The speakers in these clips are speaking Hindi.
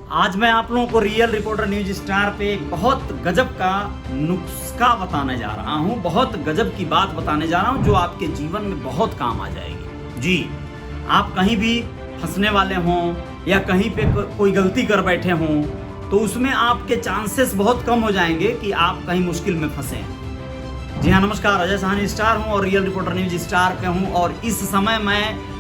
आज मैं आप लोगों को रियल रिपोर्टर न्यूज स्टार पे एक बहुत गजब का नुस्खा बताने जा रहा हूँ, बहुत गजब की बात बताने जा रहा हूँ जो आपके जीवन में बहुत काम आ जाएगी। जी, आप कहीं भी फंसने वाले हों या कहीं पे कोई गलती कर बैठे हों तो उसमें आपके चांसेस बहुत कम हो जाएंगे कि आप कहीं मुश्किल में फंसे। जी हाँ, नमस्कार, अजय साहनी स्टार हूँ और रियल रिपोर्टर न्यूज स्टार पे हूँ और इस समय मैं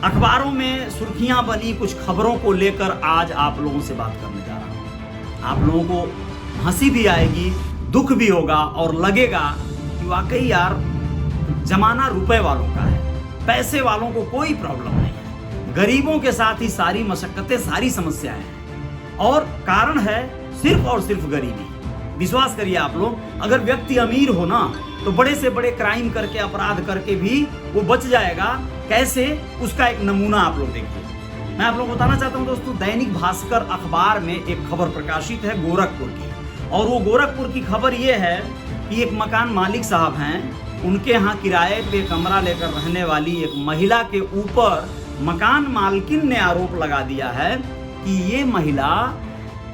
अखबारों में सुर्खियां बनी कुछ खबरों को लेकर आज आप लोगों से बात करने जा रहा हूं। आप लोगों को हंसी भी आएगी, दुख भी होगा और लगेगा कि वाकई यार जमाना रुपए वालों का है, पैसे वालों को कोई प्रॉब्लम नहीं है, गरीबों के साथ ही सारी मशक्कतें, सारी समस्याएं हैं और कारण है सिर्फ और सिर्फ गरीबी। विश्वास करिए आप लोग, अगर व्यक्ति अमीर हो ना तो बड़े से बड़े क्राइम करके, अपराध करके भी वो बच जाएगा। कैसे, उसका एक नमूना आप लोग देखिए। मैं आप लोग बताना चाहता हूं दोस्तों, दैनिक भास्कर अखबार में एक खबर प्रकाशित है गोरखपुर की, और वो गोरखपुर की खबर ये है कि एक मकान मालिक साहब हैं, उनके यहाँ किराए पे कमरा लेकर रहने वाली एक महिला के ऊपर मकान मालकिन ने आरोप लगा दिया है कि ये महिला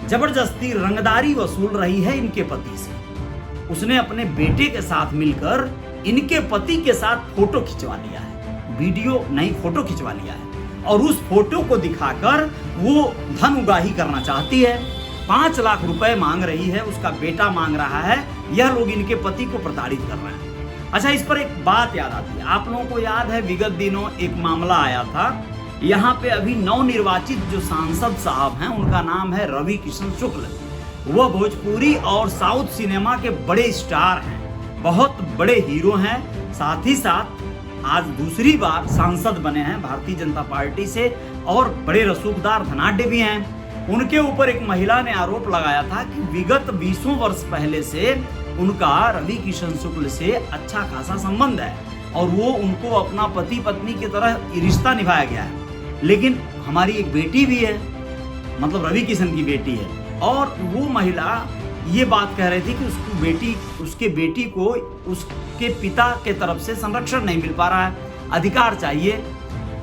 जबरदस्ती रंगदारी वसूल रही है इनके पति से। उसने अपने बेटे के साथ मिलकर इनके पति के साथ फोटो खिंचवा लिया है, वीडियो नहीं फोटो खिंचवा लिया है और उस फोटो को दिखाकर वो धन उगाही करना चाहती है। 5 लाख रुपए मांग रही है, उसका बेटा मांग रहा है, यह लोग इनके पति को प्रताड़ित कर रहे हैं। अच्छा, इस पर एक बात याद आती है, आप लोगों को याद है विगत दिनों एक मामला आया था। यहाँ पे अभी नवनिर्वाचित जो सांसद साहब हैं उनका नाम है रवि किशन शुक्ल। वह भोजपुरी और साउथ सिनेमा के बड़े स्टार हैं, बहुत बड़े हीरो हैं, साथ ही साथ आज दूसरी बार सांसद बने हैं भारतीय जनता पार्टी से और बड़े रसूखदार धनाढ्य भी हैं। उनके ऊपर एक महिला ने आरोप लगाया था कि विगत 20 वर्ष पहले से उनका रवि किशन शुक्ल से अच्छा खासा संबंध है और वो उनको अपना पति पत्नी की तरह रिश्ता निभाया गया है। लेकिन हमारी एक बेटी भी है, मतलब रवि किशन की बेटी है, और वो महिला ये बात कह रही थी कि उसके बेटी को उसके पिता के तरफ से संरक्षण नहीं मिल पा रहा है, अधिकार चाहिए।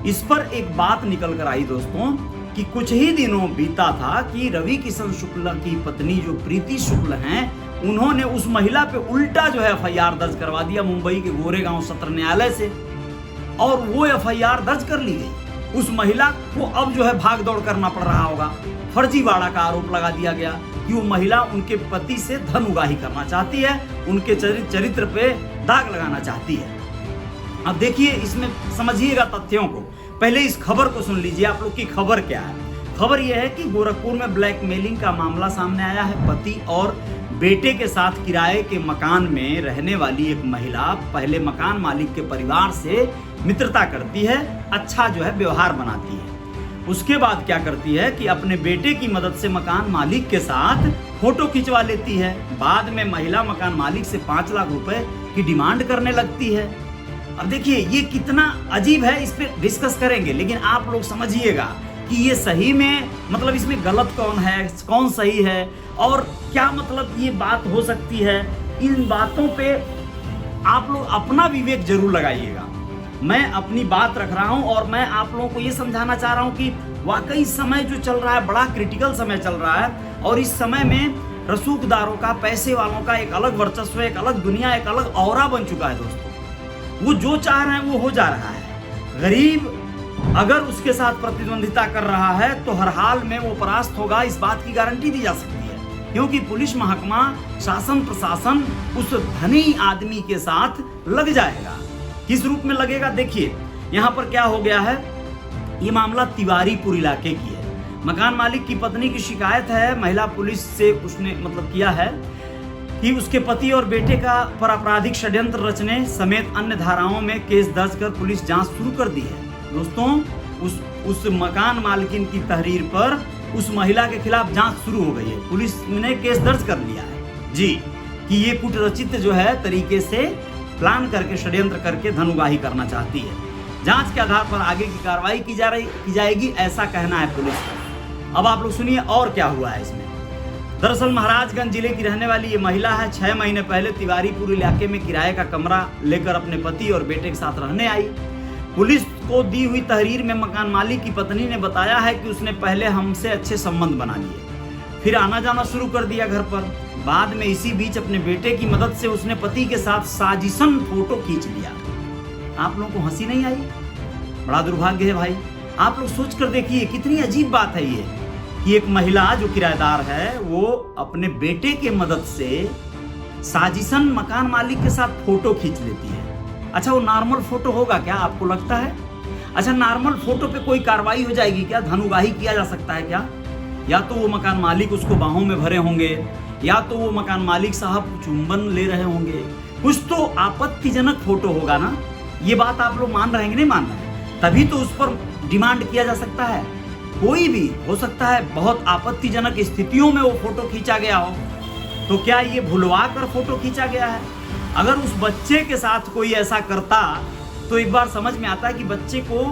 इस पर एक बात निकल कर आई दोस्तों कि कुछ ही दिनों बीता था कि रवि किशन शुक्ल की पत्नी जो प्रीति शुक्ल हैं, उन्होंने उस महिला पे उल्टा जो है FIR दर्ज करवा दिया मुंबई के गोरेगांव सत्र न्यायालय से, और वो FIR दर्ज कर ली गई। उस महिला को अब जो है भाग दौड़ करना पड़ रहा होगा। फर्जीवाड़ा का आरोप लगा दिया गया कि वो महिला उनके पति से धन उगाही करना चाहती है, उनके चरित्र पे दाग लगाना चाहती है। अब देखिए, इसमें समझिएगा तथ्यों को। पहले इस खबर को सुन लीजिए, आप लोग की खबर क्या है। खबर यह है कि गोरखपुर में ब्लैकमेलिंग का मामला सामने आया है। पति और बेटे के साथ किराए के मकान में रहने वाली एक महिला पहले मकान मालिक के परिवार से मित्रता करती है, अच्छा जो है व्यवहार बनाती है। उसके बाद क्या करती है कि अपने बेटे की मदद से मकान मालिक के साथ फोटो खिंचवा लेती है। बाद में महिला मकान मालिक से 5 लाख रुपए की डिमांड करने लगती है। अब देखिए ये कितना अजीब है, इस पे डिस्कस करेंगे, लेकिन आप लोग समझिएगा कि ये सही में, मतलब इसमें गलत कौन है, कौन सही है और क्या मतलब ये बात हो सकती है। इन बातों पे आप लोग अपना विवेक जरूर लगाइएगा। मैं अपनी बात रख रहा हूं और मैं आप लोगों को ये समझाना चाह रहा हूं कि वाकई समय जो चल रहा है बड़ा क्रिटिकल समय चल रहा है और इस समय में रसूखदारों का, पैसे वालों का एक अलग वर्चस्व, एक अलग दुनिया, एक अलग औरा बन चुका है दोस्तों। वो जो चाह रहे हैं वो हो जा रहा है। गरीब अगर उसके साथ प्रतिद्वंदिता कर रहा है तो हर हाल में वो परास्त होगा, इस बात की गारंटी दी जा सकती है, क्योंकि पुलिस महकमा, शासन प्रशासन उस धनी आदमी के साथ लग जाएगा। किस रूप में लगेगा, देखिए यहाँ पर क्या हो गया है। ये मामला तिवारीपुर इलाके की है। मकान मालिक की पत्नी की शिकायत है, महिला पुलिस से उसने मतलब किया है कि उसके पति और बेटे का पर आपराधिक षड्यंत्र रचने समेत अन्य धाराओं में केस दर्ज कर पुलिस जांच शुरू कर दी है। दोस्तों उस मकान मालकिन की तहरीर पर उस महिला के खिलाफ जांच शुरू हो गई है, पुलिस ने केस दर्ज कर लिया है जी, कि ये कुटरचित जो है तरीके से प्लान करके, षड्यंत्र करके धन उगाही करना चाहती है। जांच के आधार पर आगे की कार्रवाई की जाएगी, ऐसा कहना है पुलिस का। अब आप लोग सुनिए और क्या हुआ है इसमें। दरअसल महाराजगंज जिले की रहने वाली ये महिला है। 6 महीने पहले तिवारीपुर इलाके में किराए का कमरा लेकर अपने पति और बेटे के साथ रहने आई। पुलिस को दी हुई तहरीर में मकान मालिक की पत्नी ने बताया है कि उसने पहले हमसे अच्छे संबंध बना लिए, फिर आना जाना शुरू कर दिया घर पर। बाद में इसी बीच अपने बेटे की मदद से उसने पति के साथ साजिशन फोटो खींच लिया। आप लोगों को हंसी नहीं आई? बड़ा दुर्भाग्य है भाई। आप लोग सोच कर देखिए कितनी अजीब बात है ये कि एक महिला जो किराएदार है वो अपने बेटे के मदद से साजिशन मकान मालिक के साथ फोटो खींच लेती है। अच्छा, वो नॉर्मल फोटो होगा क्या, आपको लगता है? अच्छा, नॉर्मल फोटो पे कोई कार्रवाई हो जाएगी क्या? धनुगाही किया जा सकता है क्या? या तो वो मकान मालिक उसको बाहों में भरे होंगे, या तो वो मकान मालिक साहब चुंबन ले रहे होंगे। कुछ तो आपत्तिजनक फोटो होगा ना। ये बात आप लोग मान रहे हैं कि नहीं मान रहे? तभी तो उस पर डिमांड किया जा सकता है। कोई भी हो सकता है बहुत आपत्तिजनक स्थितियों में वो फोटो खींचा गया हो। तो क्या ये भुलवा कर फोटो खींचा गया है? अगर उस बच्चे के साथ कोई ऐसा करता तो एक बार समझ में आता है कि बच्चे को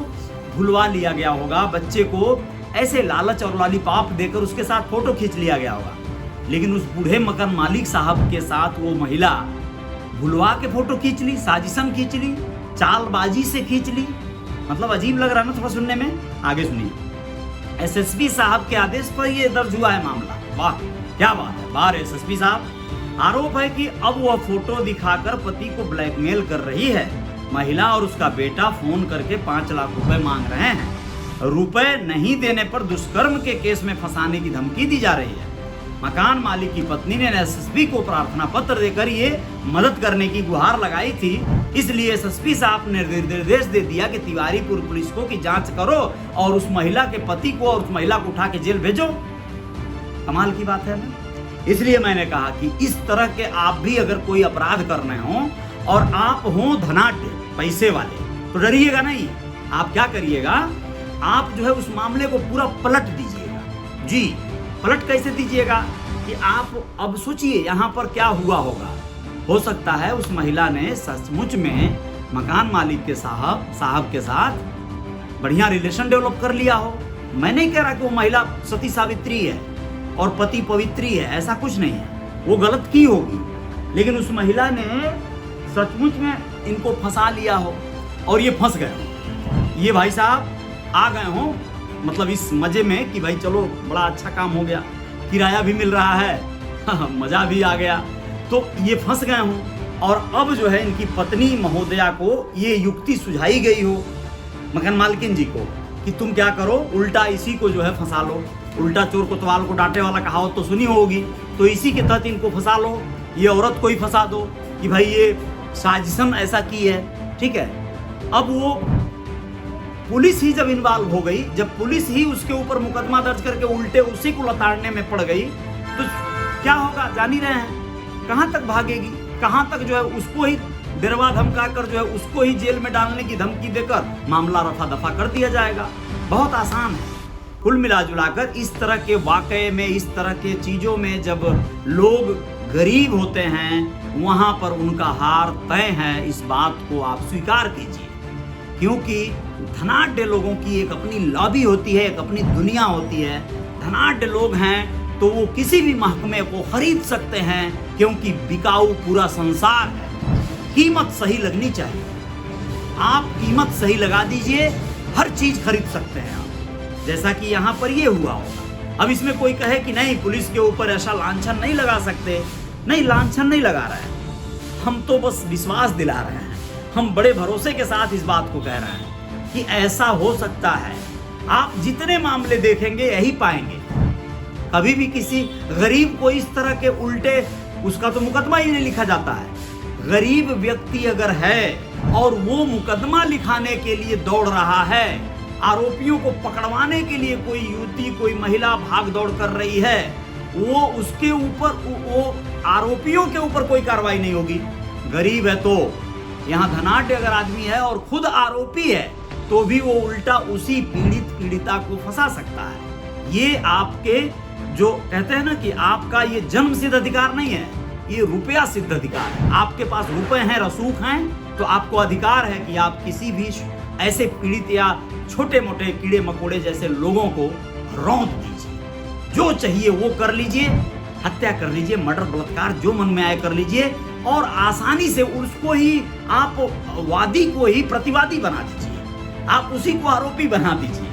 भुलवा लिया गया होगा, बच्चे को ऐसे लालच और लॉलीपॉप देकर उसके साथ फोटो खींच लिया गया होगा। लेकिन उस बूढ़े मकान मालिक साहब के साथ वो महिला भुलवा के फोटो खींच ली, साजिशन खींच ली, चालबाजी से खींच ली। मतलब अजीब लग रहा है ना थोड़ा सुनने में? आगे सुनिए। एसएसपी साहब के आदेश पर यह दर्ज हुआ है मामला। वाह क्या बात है, बार एसएसपी साहब। आरोप है कि अब वह फोटो दिखाकर पति को ब्लैकमेल कर रही है। महिला और उसका बेटा फोन करके 5 लाख रुपए मांग रहे हैं। रुपए नहीं देने पर दुष्कर्म के केस में फंसाने की धमकी दी जा रही है। मकान मालिक की पत्नी ने एसएसपी को प्रार्थना पत्र देकर ये मदद करने की गुहार लगाई थी। इसलिए एसएसपी साहब ने निर्देश दे दिया कि तिवारीपुर पुलिस को की जांच करो और उस महिला के पति को और उस महिला को उठा के जेल भेजो। कमाल की बात है ना। इसलिए मैंने कहा कि इस तरह के आप भी अगर कोई अपराध कर रहे हो और आप हो धनाढ्य पैसे वाले तो डरिएगा नहीं। आप क्या करिएगा, आप जो है उस मामले को पूरा पलट दीजिएगा। जी, पलट कैसे दीजिएगा कि आप अब सोचिए यहाँ पर क्या हुआ होगा। हो सकता है उस महिला ने सचमुच में मकान मालिक के साहब के साथ बढ़िया रिलेशन डेवलप कर लिया हो। मैं नहीं कह रहा कि वो महिला सती सावित्री है और पति पवित्री है, ऐसा कुछ नहीं है। वो गलत की होगी, लेकिन उस महिला ने सचमुच में इनको फंसा लिया हो और ये फंस गए हो। ये भाई साहब आ गए हो मतलब इस मजे में कि भाई चलो बड़ा अच्छा काम हो गया, किराया भी मिल रहा है, मजा भी आ गया, तो ये फंस गए हो। और अब जो है इनकी पत्नी महोदया को ये युक्ति सुझाई गई हो मकान मालकिन जी को कि तुम क्या करो, उल्टा इसी को जो है फंसा लो। उल्टा चोर कोतवाल को डांटे वाला कहावत तो सुनी होगी, तो इसी के तहत इनको फंसा लो। ये औरत को ही फंसा दो कि भाई ये साजिशन ऐसा की है, ठीक है। अब वो पुलिस ही जब इन्वॉल्व हो गई, जब पुलिस ही उसके ऊपर मुकदमा दर्ज करके उल्टे उसी को लताड़ने में पड़ गई, तो क्या होगा जान ही रहे हैं। कहां तक भागेगी, कहां तक जो है उसको ही डरवा धमका कर जो है उसको ही जेल में डालने की धमकी देकर मामला रफा दफा कर दिया जाएगा। बहुत आसान है। कुल मिला जुलाकर इस तरह के वाकये में, इस तरह के चीजों में जब लोग गरीब होते हैं वहां पर उनका हार तय है। इस बात को आप स्वीकार कीजिए, क्योंकि धनाढ्य लोगों की एक अपनी लॉबी होती है, एक अपनी दुनिया होती है। धनाढ्य लोग हैं तो वो किसी भी महकमे को खरीद सकते हैं, क्योंकि बिकाऊ पूरा संसार है। कीमत सही लगनी चाहिए। आप कीमत सही लगा दीजिए, हर चीज खरीद सकते हैं आप, जैसा कि यहाँ पर ये हुआ होगा। अब इसमें कोई कहे कि नहीं पुलिस के ऊपर ऐसा लांछन नहीं लगा सकते, नहीं लांछन नहीं लगा रहा है, हम तो बस विश्वास दिला रहे हैं। हम बड़े भरोसे के साथ इस बात को कह रहे हैं कि ऐसा हो सकता है। आप जितने मामले देखेंगे यही पाएंगे। कभी भी किसी गरीब को इस तरह के उल्टे, उसका तो मुकदमा ही नहीं लिखा जाता है। गरीब व्यक्ति अगर है और वो मुकदमा लिखाने के लिए दौड़ रहा है, आरोपियों को पकड़वाने के लिए कोई युवती, कोई महिला भाग दौड़ कर रही है, वो उसके ऊपर, वो आरोपियों के ऊपर कोई कार्रवाई नहीं होगी। गरीब है तो, यहाँ धनाढ्य अगर आदमी है और खुद आरोपी है तो भी वो उल्टा उसी पीड़िता को फंसा सकता है। ये आपके जो कहते हैं ना कि आपका ये जन्म सिद्ध अधिकार नहीं है, ये रुपया सिद्ध अधिकार है। आपके पास रुपए हैं, रसूख हैं, तो आपको अधिकार है कि आप किसी भी ऐसे पीड़ित या छोटे मोटे कीड़े मकोड़े जैसे लोगों को रौंद दीजिए। जो चाहिए वो कर लीजिए, हत्या कर लीजिए, मर्डर बलात्कार जो मन में आए कर लीजिए, और आसानी से उसको ही आप वादी को ही प्रतिवादी बना दीजिए। आप उसी को आरोपी बना दीजिए।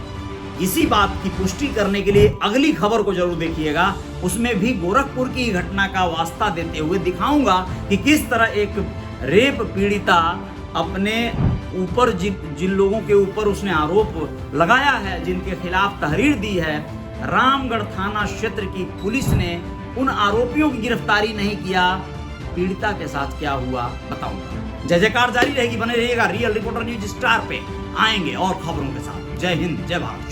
इसी बात की पुष्टि करने के लिए अगली खबर को जरूर देखिएगा, उसमें भी गोरखपुर की घटना का वास्ता देते हुए दिखाऊंगा कि किस तरह एक रेप पीड़िता अपने ऊपर जिन लोगों के ऊपर उसने आरोप लगाया है, जिनके खिलाफ तहरीर दी है, रामगढ़ थाना क्षेत्र की पुलिस ने उन आरोपियों की गिरफ्तारी नहीं किया। पीड़िता के साथ क्या हुआ बताऊंगा। जय जयकार जारी रहेगी, बने रहिएगा रियल रिपोर्टर न्यूज स्टार पे। आएंगे और खबरों के साथ। जय हिंद, जय भारत।